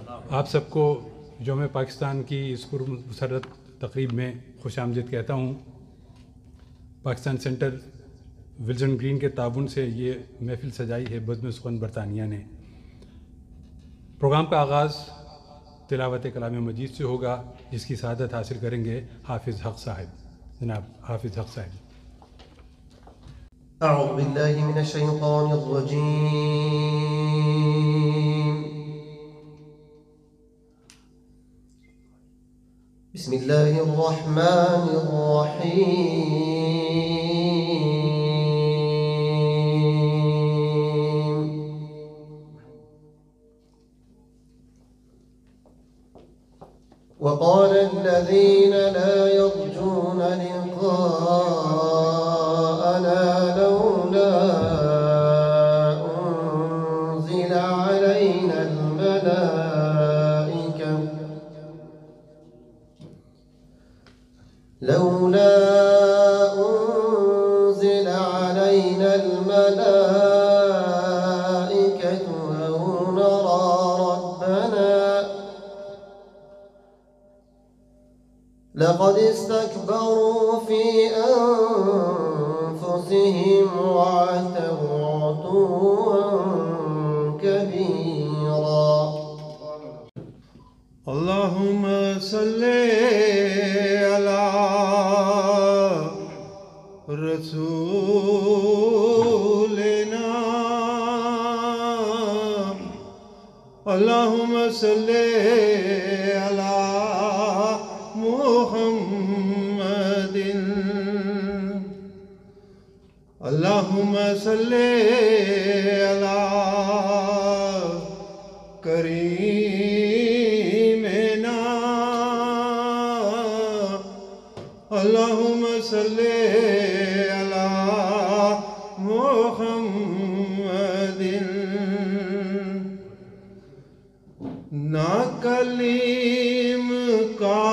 آپ سب کو یوم پاکستان کی اس پرمسرت تقریب میں خوش آمدید کہتا ہوں۔ پاکستان سینٹر ولزن گرین کے تعاون سے یہ محفل سجائی ہے بزم سخن برطانیہ نے۔ پروگرام کا آغاز تلاوت کلام مجید سے ہوگا، جس کی سعادت حاصل کریں گے حافظ حق صاحب۔ جناب حافظ حق صاحب۔ اعوذ باللہ من الشیطان الرجیم، بسم اللہ الرحمن الرحیم۔ وقال الذين لا يرجون لقاءنا لولا أنزل علينا الملائكة أو نرى ربنا لقد استكبروا في أنفسهم وعتوا عتوا كبيرا۔ اللهم صل على رسولنا، اللهم صل على محمد، اللهم صل على كريمنا، اللهم صل على محمد۔ نہ کلیم کا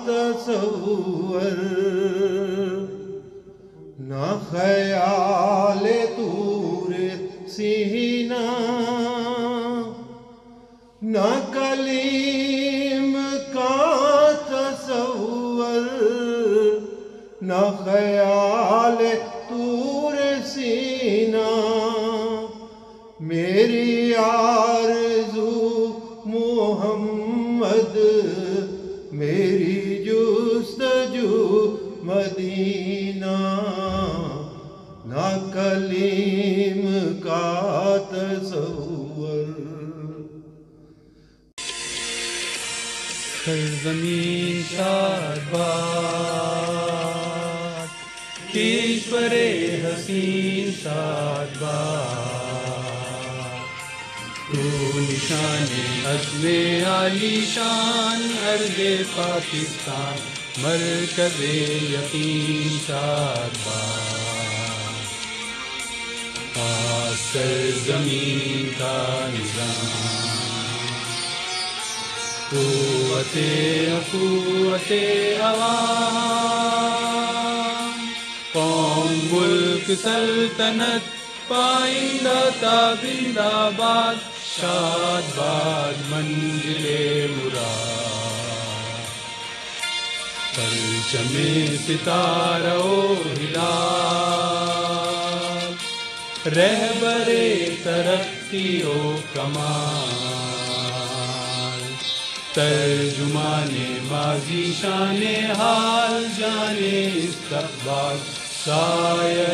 تصور، نہ خیال طور سینہ، نہ کلیم کا تصور، نہ خیال طور سینہ، میری آرزو محمد، میری جستجو مدینہ، نہ کلیم کا تصور۔ سرزمین شاد باد، کشور حسین شاد باد، تو نشان عزم عالی شان ارض پاکستان، مرکز یقین شاد باد، پاک سرزمین کا نظام، قوت عوام، قوم ملک سلطنت پائندہ تابند آباد، شاد باد منزل مراد، پرچم ستارہ و ہلال، رہبر ترقی و کمال، ترجمان ماضی شان حال جان استقبال، سایہ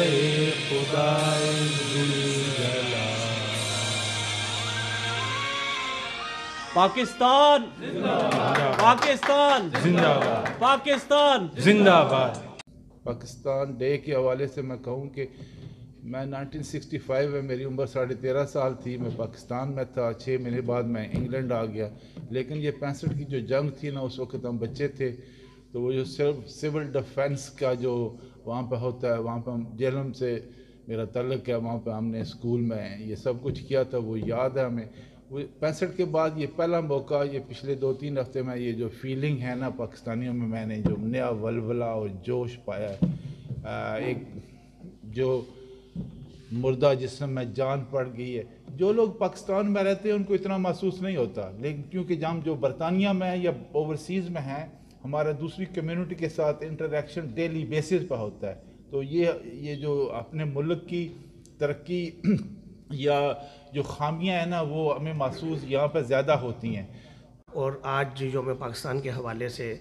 خدائے ذوالجلال۔ پاکستان زندہ باد، پاکستان زندہ باد، پاکستان زندہ باد۔ پاکستان ڈے کے حوالے سے میں کہوں کہ میں 1965 میں میری عمر 13.5 سال تھی، میں پاکستان میں تھا، 6 مہینے بعد میں انگلینڈ آ گیا۔ لیکن یہ 65 کی جو جنگ تھی نا، اس وقت ہم بچے تھے، تو وہ جو سول ڈیفنس کا جو وہاں پہ ہوتا ہے، وہاں پہ ہم جہلم سے میرا تعلق ہے، وہاں پہ ہم نے اسکول میں یہ سب کچھ کیا تھا، وہ یاد ہے ہمیں۔ 65 کے بعد یہ پہلا موقع، یہ پچھلے 2-3 ہفتے میں یہ جو فیلنگ ہے نا پاکستانیوں میں نے جو نیا ولولہ اور جوش پایا ہے، ایک جو مردہ جسم میں جان پڑ گئی ہے، جو لوگ پاکستان میں رہتے ہیں ان کو اتنا محسوس نہیں ہوتا، لیکن کیونکہ ہم جو برطانیہ میں ہیں یا اوورسیز میں ہیں، ہمارا دوسری کمیونٹی کے ساتھ انٹریکشن ڈیلی بیسس پہ ہوتا ہے، تو یہ جو اپنے ملک کی ترقی یا جو خامیاں ہیں نا وہ ہمیں محسوس یہاں پہ زیادہ ہوتی ہیں۔ اور آج یوم پاکستان کے حوالے سے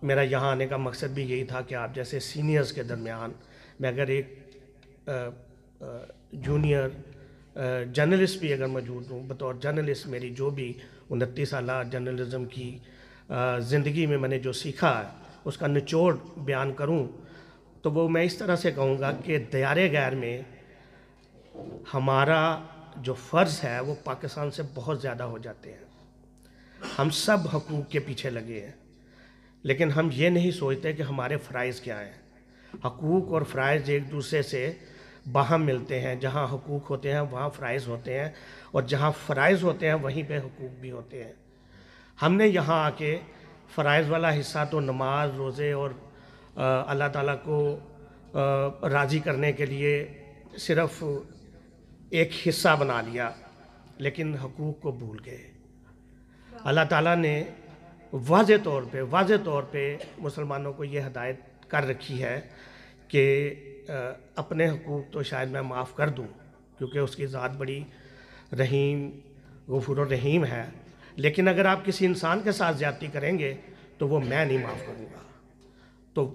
میرا یہاں آنے کا مقصد بھی یہی تھا کہ آپ جیسے سینئرز کے درمیان میں اگر ایک جونیئر جرنلسٹ بھی اگر موجود ہوں، بطور جرنلسٹ میری جو بھی 29 سالہ جرنلزم کی زندگی میں میں نے جو سیکھا ہے اس کا نچوڑ بیان کروں تو وہ میں اس طرح سے کہوں گا کہ دیار غیر میں ہمارا جو فرض ہے وہ پاکستان سے بہت زیادہ ہو جاتے ہیں۔ ہم سب حقوق کے پیچھے لگے ہیں، لیکن ہم یہ نہیں سوچتے کہ ہمارے فرائض کیا ہیں۔ حقوق اور فرائض ایک دوسرے سے باہم ملتے ہیں، جہاں حقوق ہوتے ہیں وہاں فرائض ہوتے ہیں، اور جہاں فرائض ہوتے ہیں وہیں پہ حقوق بھی ہوتے ہیں۔ ہم نے یہاں آ کے فرائض والا حصہ تو نماز، روزے اور اللہ تعالیٰ کو راضی کرنے کے لیے صرف ایک حصہ بنا لیا، لیکن حقوق کو بھول گئے۔ اللہ تعالیٰ نے واضح طور پہ مسلمانوں کو یہ ہدایت کر رکھی ہے کہ اپنے حقوق تو شاید میں معاف کر دوں کیونکہ اس کی ذات بڑی رحیم غفور الرحیم ہے، لیکن اگر آپ کسی انسان کے ساتھ زیادتی کریں گے تو وہ میں نہیں معاف کروں گا۔ تو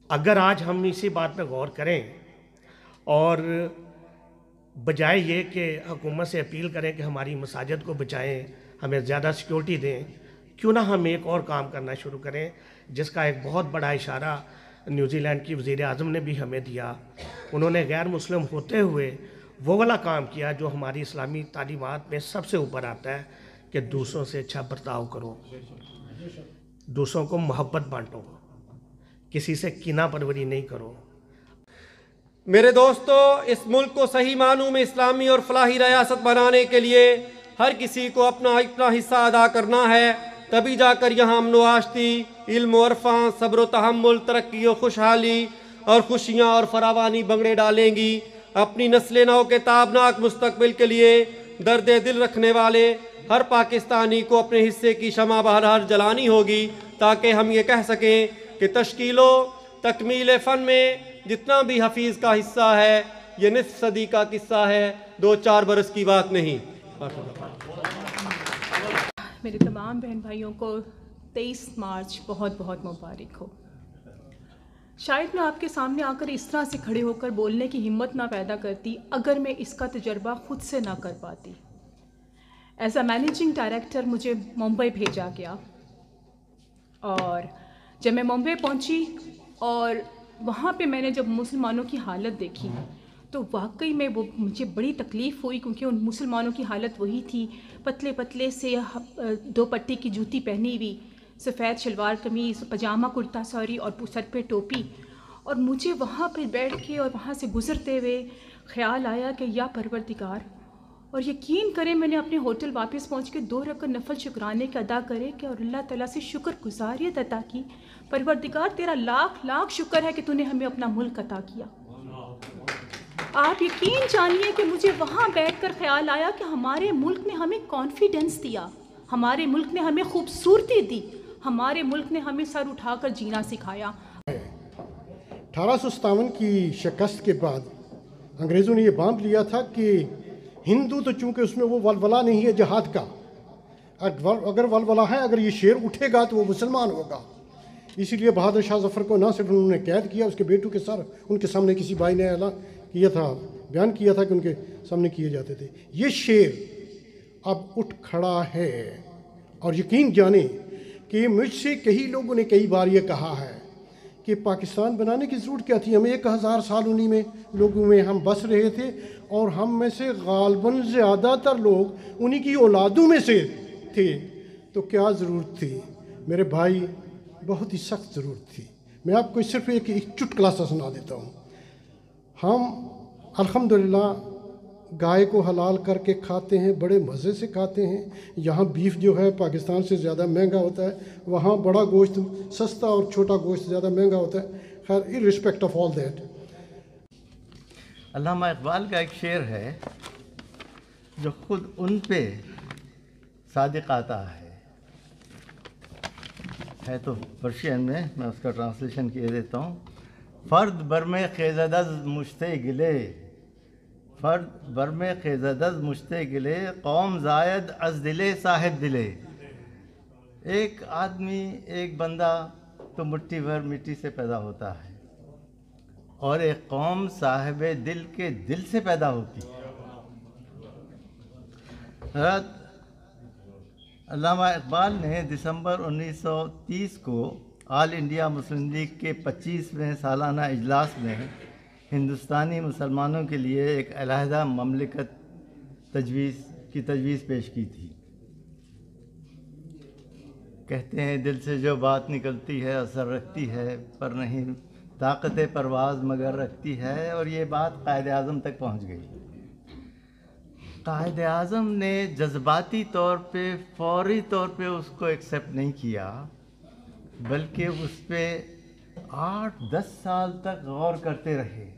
اگر آج ہم اسی بات پہ غور کریں اور بجائے یہ کہ حکومت سے اپیل کریں کہ ہماری مساجد کو بچائیں، ہمیں زیادہ سیکیورٹی دیں، کیوں نہ ہم ایک اور کام کرنا شروع کریں جس کا ایک بہت بڑا اشارہ نیوزی لینڈ کی وزیر اعظم نے بھی ہمیں دیا۔ انہوں نے غیر مسلم ہوتے ہوئے وہ والا کام کیا جو ہماری اسلامی تعلیمات میں سب سے اوپر آتا ہے کہ دوسروں سے اچھا برتاؤ کرو، دوسروں کو محبت بانٹو، کسی سے کینہ پروری نہیں کرو۔ میرے دوستو، اس ملک کو صحیح معنوں میں اسلامی اور فلاحی ریاست بنانے کے لیے ہر کسی کو اپنا حصہ ادا کرنا ہے، تبھی جا کر یہاں امن و آشتی، علم و عرفاں، صبر و تحمل، ترقی و خوشحالی اور خوشیاں اور فراوانی بنگڑے ڈالیں گی۔ اپنی نسل نو کے تابناک مستقبل کے لیے درد دل رکھنے والے ہر پاکستانی کو اپنے حصے کی شمع بہرحال جلانی ہوگی تاکہ ہم یہ کہہ سکیں کہ تشکیل و تکمیل فن میں جتنا بھی حفیظ کا حصہ ہے یہ نصف صدی کا قصہ ہے، 2-4 برس کی بات نہیں۔ میرے تمام بہن بھائیوں کو 23 مارچ بہت بہت مبارک ہو۔ شاید میں آپ کے سامنے آ کر اس طرح سے کھڑے ہو کر بولنے کی ہمت نہ پیدا کرتی اگر میں اس کا تجربہ خود سے نہ کر پاتی۔ ایز اے مینیجنگ ڈائریکٹر مجھے ممبئی بھیجا گیا، اور جب میں ممبئی پہنچی اور وہاں پہ میں نے جب مسلمانوں کی حالت دیکھی تو واقعی میں وہ مجھے بڑی تکلیف ہوئی، کیونکہ ان مسلمانوں کی حالت وہی تھی، پتلے پتلے سے 2 پٹی کی جوتی پہنی ہوئی، سفید شلوار قمیض، پجامہ کرتا سوری اور سر پہ ٹوپی۔ اور مجھے وہاں پہ بیٹھ کے اور وہاں سے گزرتے ہوئے خیال آیا کہ یا پروردگار، اور یقین کریں میں نے اپنے ہوٹل واپس پہنچ کے 2 رکعت نفل شکرانے کے ادا کرے کہ اور اللہ تعالیٰ سے شکر گزاریت عطا کی، پروردگار تیرا لاکھ لاکھ شکر ہے کہ تو نے ہمیں اپنا ملک عطا کیا۔ آپ یقین جانیے کہ مجھے وہاں بیٹھ کر خیال آیا کہ ہمارے ملک نے ہمیں کانفیڈنس دیا، ہمارے ملک نے ہمیں خوبصورتی دی، ہمارے ملک نے ہمیں سر اٹھا کر جینا سکھایا۔ 1857 کی شکست کے بعد انگریزوں نے یہ باندھ لیا تھا کہ ہندو تو چونکہ اس میں وہ ولولہ نہیں ہے جہاد کا، اگر ولولہ ہے، اگر یہ شیر اٹھے گا تو وہ مسلمان ہوگا۔ اسی لیے بہادر شاہ ظفر کو نہ صرف انہوں نے قید کیا، اس کے بیٹوں کے سر ان کے سامنے کسی بھائی نے اعلان کیا تھا، بیان کیا تھا کہ ان کے سامنے کیے جاتے تھے۔ یہ شیر اب اٹھ کھڑا ہے، اور یقین جانیں کہ مجھ سے کئی لوگوں نے کئی بار یہ کہا ہے کہ پاکستان بنانے کی ضرورت کیا تھی، ہم 1000 سال انہی میں لوگوں میں ہم بس رہے تھے، اور ہم میں سے غالباً زیادہ تر لوگ انہی کی اولادوں میں سے تھے، تو کیا ضرورت تھی میرے بھائی؟ بہت ہی سخت ضرورت تھی۔ میں آپ کو صرف ایک چٹکلا سا سنا دیتا ہوں۔ ہم الحمدللہ گائے کو حلال کر کے کھاتے ہیں، بڑے مزے سے کھاتے ہیں۔ یہاں بیف جو ہے پاکستان سے زیادہ مہنگا ہوتا ہے، وہاں بڑا گوشت سستا اور چھوٹا گوشت زیادہ مہنگا ہوتا ہے۔ خیر irrespect of all that، علامہ اقبال کا ایک شعر ہے جو خود ان پہ صادق آتا ہے تو پرشین میں اس کا ٹرانسلیشن کیے دیتا ہوں. فرد برمے خیزد از مشتے گلے، فرد برمے خیزد از مشتے گلے، قوم زائد از دلے صاحب دلے. ایک آدمی، ایک بندہ تو مٹھی بھر مٹی سے پیدا ہوتا ہے، اور ایک قوم صاحب دل کے دل سے پیدا ہوتی ہے. حضرت علامہ اقبال نے دسمبر 1930 کو آل انڈیا مسلم لیگ کے 25ویں سالانہ اجلاس میں ہندوستانی مسلمانوں کے لیے ایک علیحدہ مملکت تجویز پیش کی تھی. کہتے ہیں دل سے جو بات نکلتی ہے اثر رکھتی ہے، پر نہیں طاقت پرواز مگر رکھتی ہے. اور یہ بات قائد اعظم تک پہنچ گئی. قائد اعظم نے جذباتی طور پہ، فوری طور پہ اس کو ایکسیپٹ نہیں کیا، بلکہ اس پہ 8-10 سال تک غور کرتے رہے.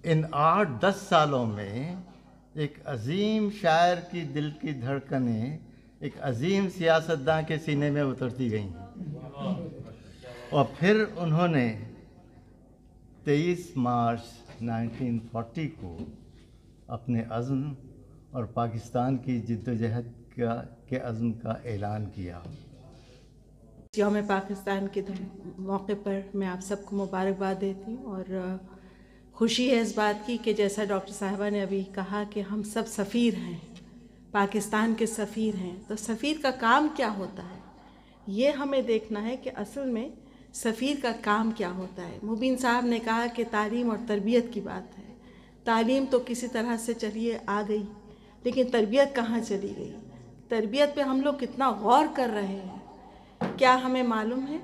ان 8-10 سالوں میں ایک عظیم شاعر کی دل کی دھڑکنیں ایک عظیم سیاستداں کے سینے میں اترتی گئیں، اور پھر انہوں نے 23 مارچ 1940 کو اپنے عزم اور پاکستان کی جدوجہد کے عزم کا اعلان کیا. یوم پاکستان کے موقع پر میں آپ سب کو مبارکباد دیتی ہوں، اور خوشی ہے اس بات کی کہ جیسا ڈاکٹر صاحبہ نے ابھی کہا کہ ہم سب سفیر ہیں، پاکستان کے سفیر ہیں. تو سفیر کا کام کیا ہوتا ہے، یہ ہمیں دیکھنا ہے کہ اصل میں سفیر کا کام کیا ہوتا ہے. مبین صاحب نے کہا کہ تعلیم اور تربیت کی بات ہے. تعلیم تو کسی طرح سے چلیے آ گئی، لیکن تربیت کہاں چلی گئی؟ تربیت پہ ہم لوگ کتنا غور کر رہے ہیں؟ کیا ہمیں معلوم ہے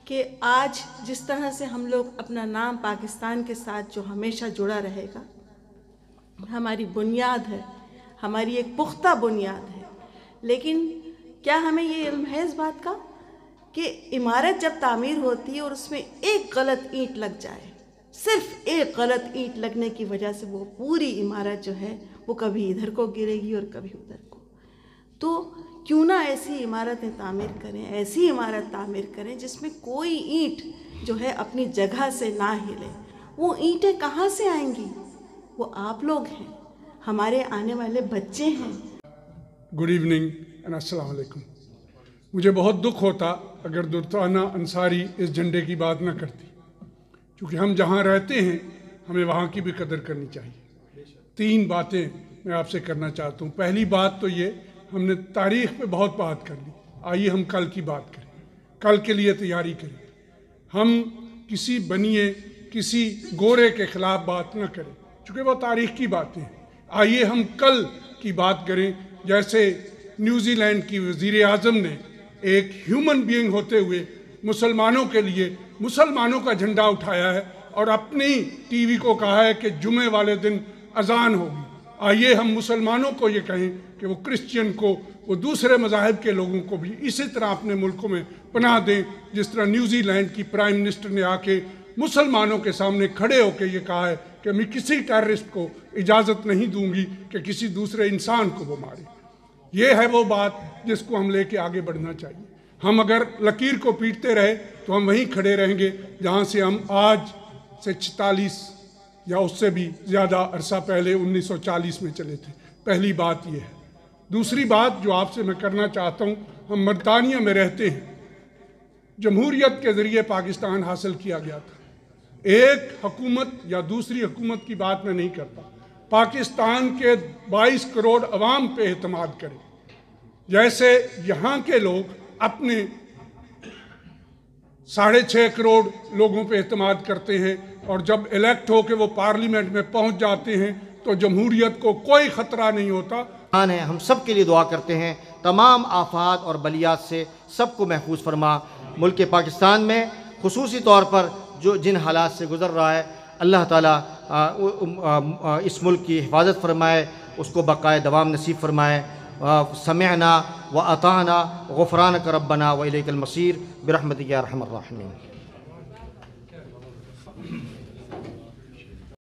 کہ آج جس طرح سے ہم لوگ اپنا نام پاکستان کے ساتھ جو ہمیشہ جڑا رہے گا، ہماری بنیاد ہے، ہماری ایک پختہ بنیاد ہے، لیکن کیا ہمیں یہ علم ہے اس بات کا کہ عمارت جب تعمیر ہوتی ہے اور اس میں ایک غلط اینٹ لگ جائے، صرف ایک غلط اینٹ لگنے کی وجہ سے وہ پوری عمارت جو ہے وہ کبھی ادھر کو گرے گی اور کبھی ادھر کو. تو کیوں نہ ایسی عمارتیں تعمیر کریں، ایسی عمارت تعمیر کریں جس میں کوئی اینٹ جو ہے اپنی جگہ سے نہ ہلے. وہ اینٹیں کہاں سے آئیں گی؟ وہ آپ لوگ ہیں، ہمارے آنے والے بچے ہیں. گڈ ایوننگ اینڈ السلام علیکم. مجھے بہت دکھ ہوتا اگر دردانہ انصاری اس جھنڈے کی بات نہ کرتی، کیونکہ ہم جہاں رہتے ہیں ہمیں وہاں کی بھی قدر کرنی چاہیے. 3 باتیں میں آپ سے کرنا چاہتا ہوں. پہلی بات تو یہ، ہم نے تاریخ پہ بہت بات کر لی، آئیے ہم کل کی بات کریں، کل کے لیے تیاری کریں. ہم کسی بنیے، کسی گورے کے خلاف بات نہ کریں، چونکہ وہ تاریخ کی باتیں ہیں. آئیے ہم کل کی بات کریں. جیسے نیوزی لینڈ کی وزیر اعظم نے ایک ہیومن بینگ ہوتے ہوئے مسلمانوں کے لیے مسلمانوں کا جھنڈا اٹھایا ہے اور اپنی ٹی وی کو کہا ہے کہ جمعے والے دن اذان ہوگی. آئیے ہم مسلمانوں کو یہ کہیں کہ وہ کرسچین کو، وہ دوسرے مذاہب کے لوگوں کو بھی اسی طرح اپنے ملکوں میں پناہ دیں، جس طرح نیوزی لینڈ کی پرائم منسٹر نے آ کے مسلمانوں کے سامنے کھڑے ہو کے یہ کہا ہے کہ میں کسی ٹیررسٹ کو اجازت نہیں دوں گی کہ کسی دوسرے انسان کو وہ مارے. یہ ہے وہ بات جس کو ہم لے کے آگے بڑھنا چاہیے. ہم اگر لکیر کو پیٹتے رہے تو ہم وہیں کھڑے رہیں گے جہاں سے ہم آج سے 46 یا اس سے بھی زیادہ عرصہ پہلے 1940 میں چلے تھے. پہلی بات یہ ہے. دوسری بات جو آپ سے میں کرنا چاہتا ہوں، ہم برطانیہ میں رہتے ہیں، جمہوریت کے ذریعے پاکستان حاصل کیا گیا تھا. ایک حکومت یا دوسری حکومت کی بات میں نہیں کرتا، پاکستان کے 22 کروڑ عوام پہ اعتماد کریں. جیسے یہاں کے لوگ اپنے 6.5 کروڑ لوگوں پہ اعتماد کرتے ہیں، اور جب الیکٹ ہو کے وہ پارلیمنٹ میں پہنچ جاتے ہیں تو جمہوریت کو کوئی خطرہ نہیں ہوتا. ہم سب کے لیے دعا کرتے ہیں، تمام آفات اور بلیات سے سب کو محفوظ فرما. ملک پاکستان میں خصوصی طور پر جن حالات سے گزر رہا ہے، اللہ تعالیٰ اس ملک کی حفاظت فرمائے، اس کو بقائے دوام نصیب فرمائے. سمعنا و اطعنا غفرانک ربنا و الیک المصیر برحمتک یا ارحم الراحمین.